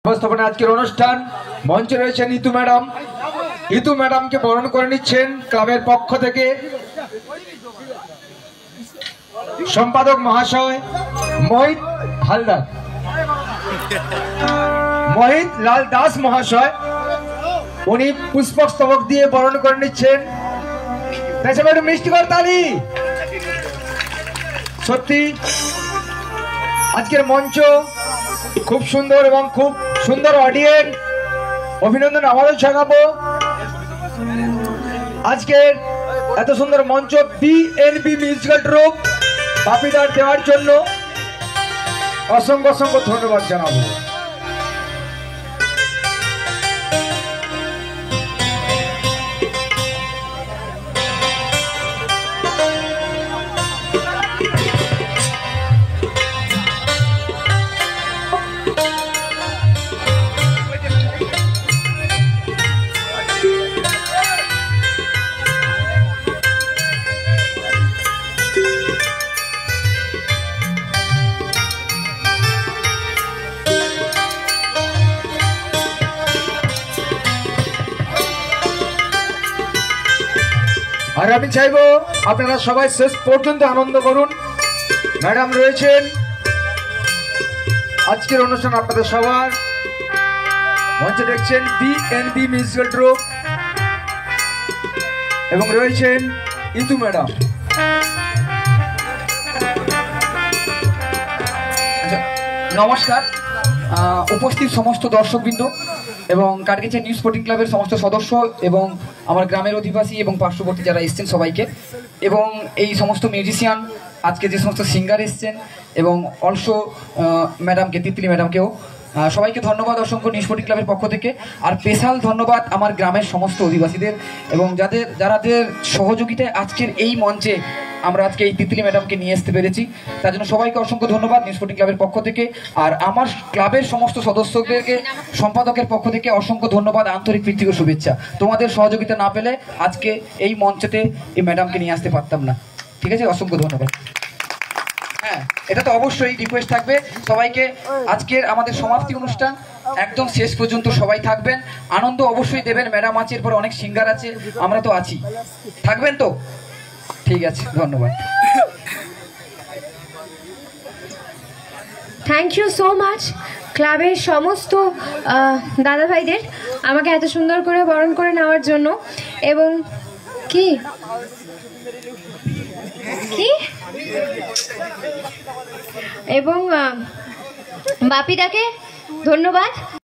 উপস্থাপনা আজকের অনুষ্ঠান মঞ্চে রয়েছেন ইতু ম্যাডাম। ইতু ম্যাডামকে বরণ করে নিচ্ছেন ক্লাবের পক্ষ থেকে সম্পাদক মহাশয় মোহিত হালদার, মোহিত লাল দাস মহাশয়। উনি পুষ্পস্তবক দিয়ে বরণ করে নিচ্ছেন। একটু মিষ্টিকর তালি। সত্যি আজকের মঞ্চ খুব সুন্দর এবং খুব সুন্দর অডিয়েন্স। অভিনন্দন আমাদের জানাবো আজকের এত সুন্দর মঞ্চ বিএনবি মিউজিক্যাল ট্রুপ বাপিদার দেওয়ার জন্য অসংখ্য অসংখ্য ধন্যবাদ জানাবো। আর আমি চাইবো আপনারা সবাই শেষ পর্যন্ত আনন্দ করুন। ম্যাডাম রয়েছেন আজকের অনুষ্ঠান আপনাদের সবার মঞ্চে দেখছেন বিএনবি মিউজিক্যাল ট্রুপ এবং রয়েছেন ইতু ম্যাডাম। নমস্কার উপস্থিত সমস্ত দর্শকবৃন্দ এবং কাটগেছা নিউ স্পোর্টিং ক্লাবের সমস্ত সদস্য এবং আমার গ্রামের অধিবাসী এবং পার্শ্ববর্তী যারা এসছেন সবাইকে, এবং এই সমস্ত মিউজিশিয়ান আজকে যে সমস্ত সিঙ্গার এসছেন এবং অলসো ম্যাডামকে, তিতলি ম্যাডামকেও সবাইকে ধন্যবাদ অসংখ্য নিউ স্পোর্টিং ক্লাবের পক্ষ থেকে। আর স্পেশাল ধন্যবাদ আমার গ্রামের সমস্ত অধিবাসীদের এবং যাদের সহযোগিতায় আজকের এই মঞ্চে আমরা আজকে এই তিতলি ম্যাডামকে নিয়ে আসতে পেরেছি, তার জন্য সবাইকে অসংখ্য ধন্যবাদ নিউ স্পোর্টিং ক্লাবের পক্ষ থেকে। আর আমার ক্লাবের সমস্ত সদস্যদেরকে, সম্পাদকের পক্ষ থেকে অসংখ্য ধন্যবাদ, আন্তরিক প্রীতি ও শুভেচ্ছা। তোমাদের সহযোগিতা না পেলে আজকে এই মঞ্চেতে এই ম্যাডামকে নিয়ে আসতে পারতাম না। ঠিক আছে, অসংখ্য ধন্যবাদ। হ্যাঁ, এটা তো অবশ্যই রিকোয়েস্ট থাকবে সবাইকে, আজকের আমাদের সমাপ্তি অনুষ্ঠান একদম শেষ পর্যন্ত সবাই থাকবেন, আনন্দ অবশ্যই দেবেন। ম্যাডাম আছে, এরপর অনেক সিঙ্গার আছে, আমরা তো আছি, থাকবেন তো? ঠিক আছে, ধন্যবাদ। থ্যাংক ইউ সো মাচ ক্লাবের সমস্ত দাদা ভাইদের আমাকে এত সুন্দর করে বরণ করে নেওয়ার জন্য, এবং কি কি এবং বাপিদাকে ধন্যবাদ।